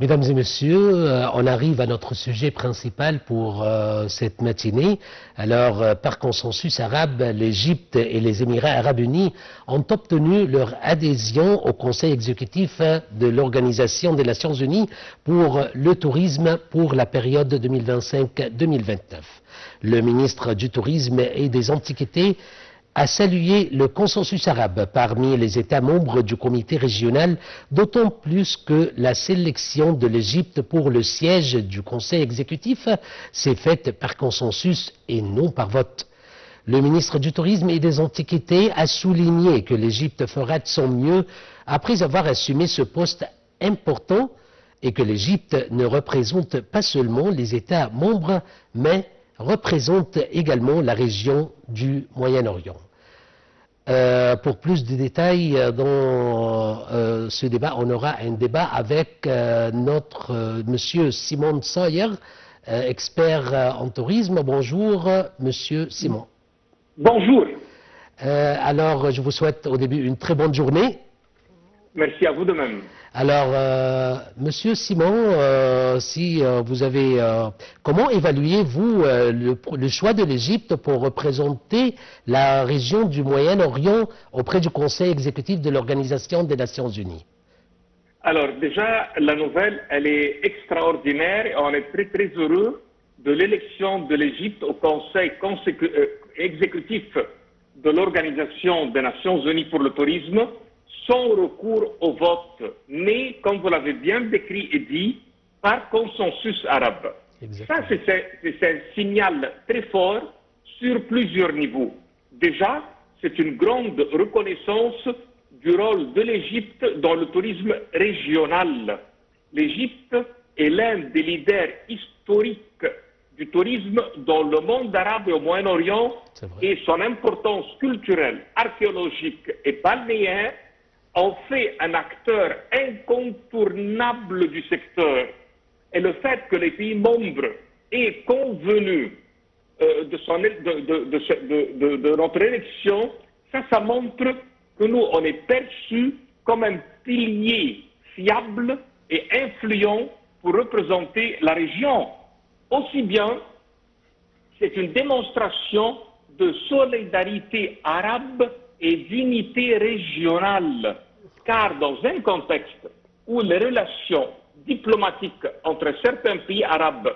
Mesdames et messieurs, on arrive à notre sujet principal pour cette matinée. Alors, par consensus arabe, l'Égypte et les Émirats arabes unis ont obtenu leur adhésion au Conseil exécutif de l'Organisation des Nations unies pour le tourisme pour la période 2025-2029. Le ministre du Tourisme et des Antiquités a salué le consensus arabe parmi les États membres du comité régional, d'autant plus que la sélection de l'Égypte pour le siège du Conseil exécutif s'est faite par consensus et non par vote. Le ministre du Tourisme et des Antiquités a souligné que l'Égypte fera de son mieux après avoir assumé ce poste important et que l'Égypte ne représente pas seulement les États membres, mais représente également la région du Moyen-Orient. Pour plus de détails dans ce débat, on aura un débat avec notre monsieur Simon Sawyer, expert en tourisme. Bonjour, monsieur Simon. Bonjour. Alors, je vous souhaite au début une très bonne journée. Merci à vous de même. Alors, Monsieur Simon, comment évaluez-vous le choix de l'Égypte pour représenter la région du Moyen-Orient auprès du Conseil exécutif de l'Organisation des Nations Unies? Alors déjà, la nouvelle, elle est extraordinaire et on est très très heureux de l'élection de l'Égypte au Conseil exécutif de l'Organisation des Nations Unies pour le tourisme, sans recours au vote, mais, comme vous l'avez bien décrit et dit, par consensus arabe. Exactement. Ça, c'est un signal très fort sur plusieurs niveaux. Déjà, c'est une grande reconnaissance du rôle de l'Égypte dans le tourisme régional. L'Égypte est l'un des leaders historiques du tourisme dans le monde arabe et au Moyen-Orient, et son importance culturelle, archéologique et balnéaire en fait un acteur incontournable du secteur. Et le fait que les pays membres aient convenu de notre élection, ça montre que nous, on est perçus comme un pilier fiable et influent pour représenter la région. Aussi bien, c'est une démonstration de solidarité arabe et d'unité régionale, car dans un contexte où les relations diplomatiques entre certains pays arabes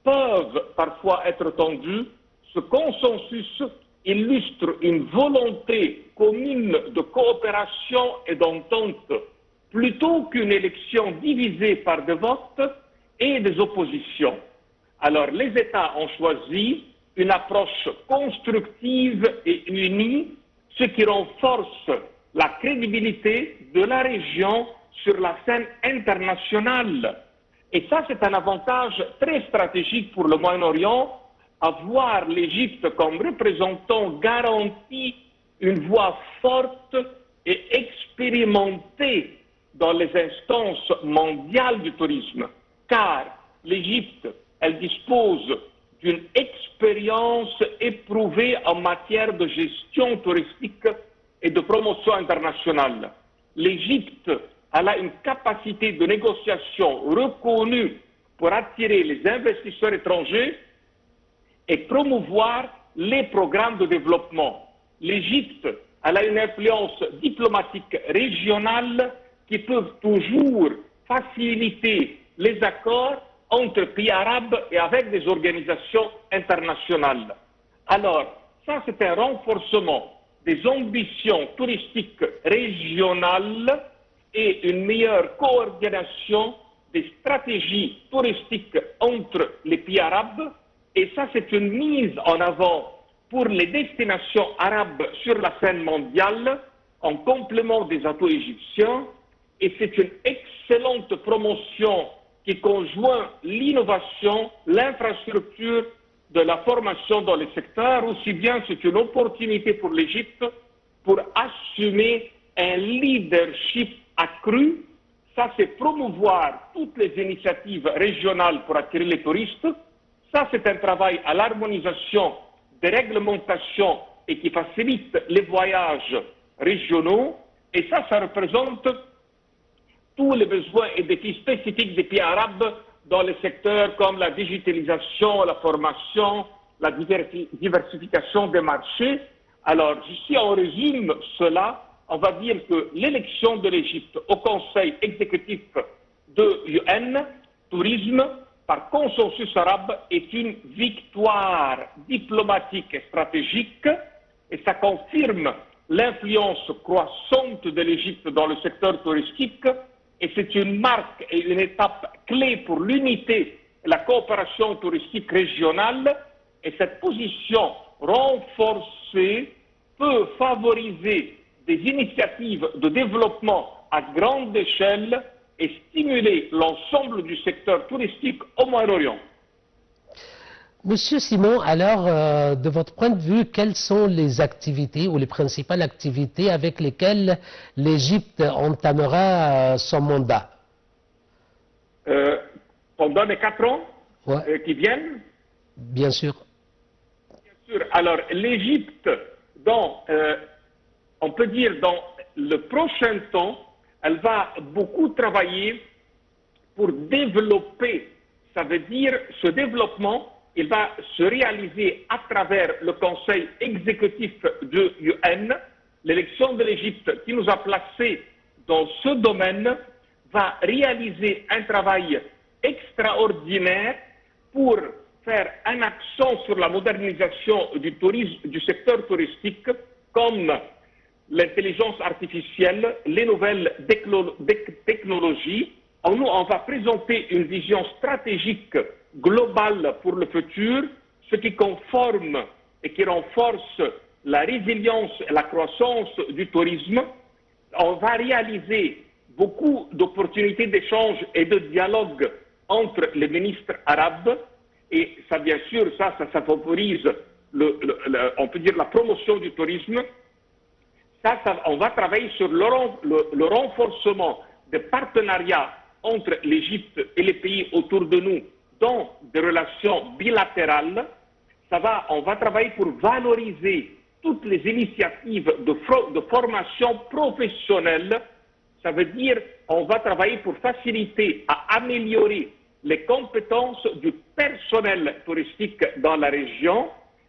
peuvent parfois être tendues, ce consensus illustre une volonté commune de coopération et d'entente, plutôt qu'une élection divisée par des votes et des oppositions. Alors les États ont choisi une approche constructive et unie, ce qui renforce la crédibilité de la région sur la scène internationale. Et ça, c'est un avantage très stratégique pour le Moyen-Orient, avoir l'Égypte comme représentant garantit une voix forte et expérimentée dans les instances mondiales du tourisme, car l'Égypte, elle dispose d'une expérience éprouvée en matière de gestion touristique et de promotion internationale. L'Égypte a une capacité de négociation reconnue pour attirer les investisseurs étrangers et promouvoir les programmes de développement. L'Égypte a une influence diplomatique régionale qui peut toujours faciliter les accords entre pays arabes et avec des organisations internationales. Alors, ça c'est un renforcement des ambitions touristiques régionales et une meilleure coordination des stratégies touristiques entre les pays arabes. Et ça c'est une mise en avant pour les destinations arabes sur la scène mondiale en complément des atouts égyptiens. Et c'est une excellente promotion qui conjoint l'innovation, l'infrastructure de la formation dans les secteurs, aussi bien c'est une opportunité pour l'Égypte pour assumer un leadership accru. Ça, c'est promouvoir toutes les initiatives régionales pour attirer les touristes. Ça, c'est un travail à l'harmonisation des réglementations et qui facilite les voyages régionaux. Et ça représente tous les besoins et défis spécifiques des pays arabes dans les secteurs comme la digitalisation, la formation, la diversification des marchés. Alors, si on résume cela, on va dire que l'élection de l'Égypte au Conseil exécutif de l'UN, tourisme, par consensus arabe, est une victoire diplomatique et stratégique, et ça confirme l'influence croissante de l'Égypte dans le secteur touristique, et c'est une marque et une étape clé pour l'unité et la coopération touristique régionale, et cette position renforcée peut favoriser des initiatives de développement à grande échelle et stimuler l'ensemble du secteur touristique au Moyen-Orient. Monsieur Simon, alors, de votre point de vue, quelles sont les activités ou les principales activités avec lesquelles l'Égypte entamera son mandat? Pendant les 4 ans qui viennent? Bien sûr. Bien sûr. Alors, l'Égypte, on peut dire dans le prochain temps, elle va beaucoup travailler pour développer, ça veut dire ce développement, il va se réaliser à travers le Conseil exécutif de l'UN. L'élection de l'Égypte qui nous a placés dans ce domaine va réaliser un travail extraordinaire pour faire un accent sur la modernisation du tourisme, du secteur touristique, comme l'intelligence artificielle, les nouvelles technologies. Nous, on va présenter une vision stratégique globale pour le futur, ce qui conforme et qui renforce la résilience et la croissance du tourisme. On va réaliser beaucoup d'opportunités d'échange et de dialogue entre les ministres arabes, et ça, bien sûr, ça favorise, on peut dire, la promotion du tourisme. On va travailler sur le renforcement des partenariats entre l'Égypte et les pays autour de nous dans des relations bilatérales. On va travailler pour valoriser toutes les initiatives de formation professionnelle. Ça veut dire on va travailler pour faciliter, à améliorer les compétences du personnel touristique dans la région.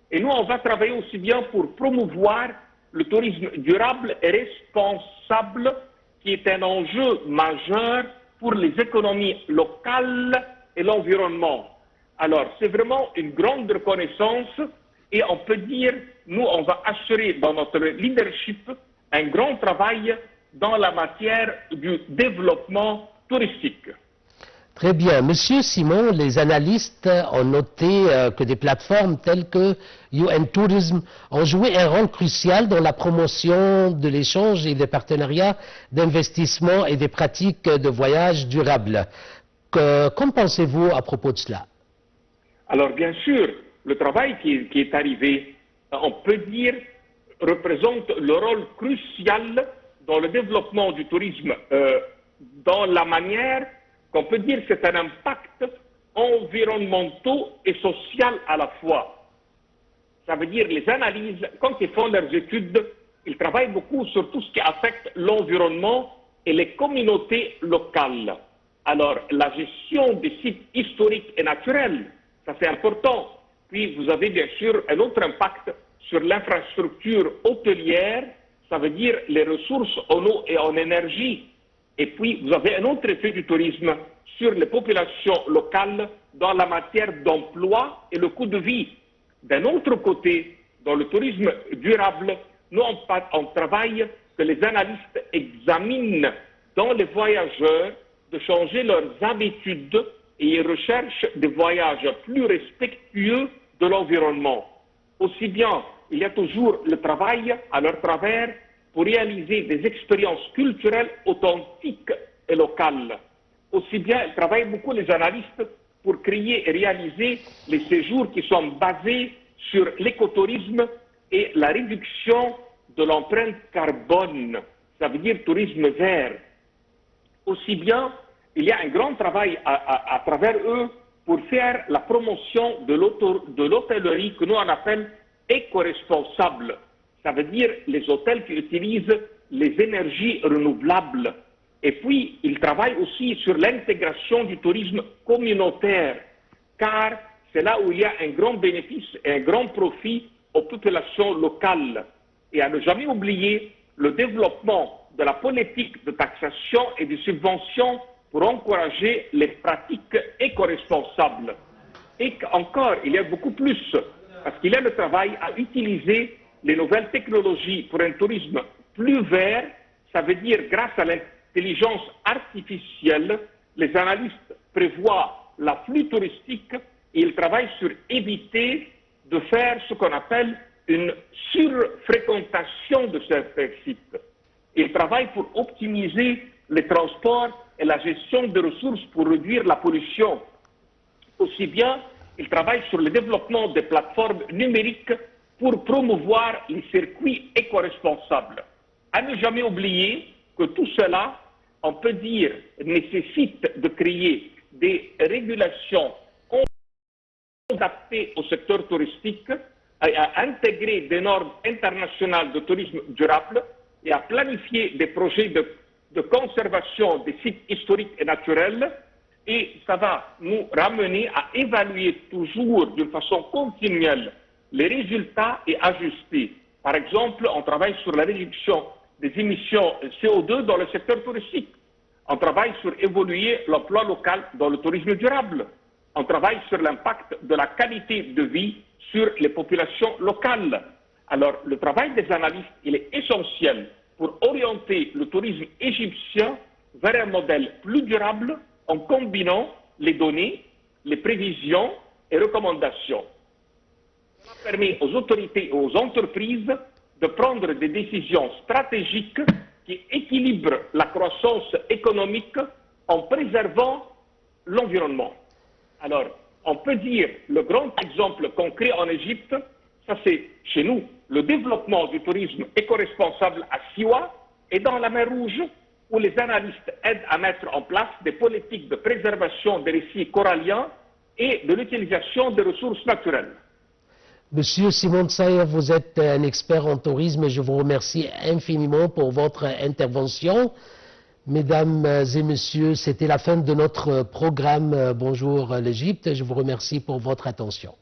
Et nous, on va travailler aussi bien pour promouvoir le tourisme durable et responsable, qui est un enjeu majeur pour les économies locales et l'environnement. Alors, c'est vraiment une grande reconnaissance, et on peut dire, nous, on va assurer dans notre leadership un grand travail dans la matière du développement touristique. Très bien. Monsieur Simon, les analystes ont noté que des plateformes telles que UN Tourism ont joué un rôle crucial dans la promotion de l'échange et des partenariats d'investissement et des pratiques de voyage durables. Qu'en pensez-vous à propos de cela? Alors, bien sûr, le travail qui est arrivé, on peut dire, représente le rôle crucial dans le développement du tourisme, dans la manière qu'on peut dire que c'est un impact environnemental et social à la fois. Ça veut dire les analyses, quand ils font leurs études, ils travaillent beaucoup sur tout ce qui affecte l'environnement et les communautés locales. Alors, la gestion des sites historiques et naturels, ça c'est important. Puis vous avez bien sûr un autre impact sur l'infrastructure hôtelière, ça veut dire les ressources en eau et en énergie. Et puis, vous avez un autre effet du tourisme sur les populations locales dans la matière d'emploi et le coût de vie. D'un autre côté, dans le tourisme durable, nous, on travaille que les analystes examinent dans les voyageurs de changer leurs habitudes, et ils recherchent des voyages plus respectueux de l'environnement. Aussi bien, il y a toujours le travail à leur travers pour réaliser des expériences culturelles authentiques et locales. Aussi bien, ils travaillent beaucoup, les analystes, pour créer et réaliser les séjours qui sont basés sur l'écotourisme et la réduction de l'empreinte carbone, ça veut dire tourisme vert. Aussi bien, il y a un grand travail à travers eux pour faire la promotion de l'hôtellerie que nous on appelle éco-responsable. Ça veut dire les hôtels qui utilisent les énergies renouvelables. Et puis, il travaille aussi sur l'intégration du tourisme communautaire, car c'est là où il y a un grand bénéfice et un grand profit aux populations locales. Et à ne jamais oublier le développement de la politique de taxation et de subvention pour encourager les pratiques éco-responsables. Et encore, il y a beaucoup plus, parce qu'il y a le travail à utiliser les nouvelles technologies pour un tourisme plus vert. Ça veut dire grâce à l'intelligence artificielle, les analystes prévoient l'afflux touristique et ils travaillent sur éviter de faire ce qu'on appelle une surfréquentation de certains sites. Ils travaillent pour optimiser les transports et la gestion des ressources pour réduire la pollution. Aussi bien, ils travaillent sur le développement des plateformes numériques pour promouvoir les circuits éco-responsables. À ne jamais oublier que tout cela, on peut dire, nécessite de créer des régulations adaptées au secteur touristique, à intégrer des normes internationales de tourisme durable et à planifier des projets de conservation des sites historiques et naturels. Et ça va nous ramener à évaluer toujours d'une façon continuelle les résultats et ajuster. Par exemple, on travaille sur la réduction des émissions CO2 dans le secteur touristique. On travaille sur évoluer l'emploi local dans le tourisme durable. On travaille sur l'impact de la qualité de vie sur les populations locales. Alors, le travail des analystes, il est essentiel pour orienter le tourisme égyptien vers un modèle plus durable en combinant les données, les prévisions et recommandations. Cela permet aux autorités et aux entreprises de prendre des décisions stratégiques qui équilibrent la croissance économique en préservant l'environnement. Alors, on peut dire, le grand exemple concret en Égypte, ça c'est chez nous, le développement du tourisme éco-responsable à Siwa et dans la mer Rouge, où les analystes aident à mettre en place des politiques de préservation des récifs coralliens et de l'utilisation des ressources naturelles. Monsieur Simon Tsaïr, vous êtes un expert en tourisme et je vous remercie infiniment pour votre intervention. Mesdames et messieurs, c'était la fin de notre programme Bonjour l'Égypte. Je vous remercie pour votre attention.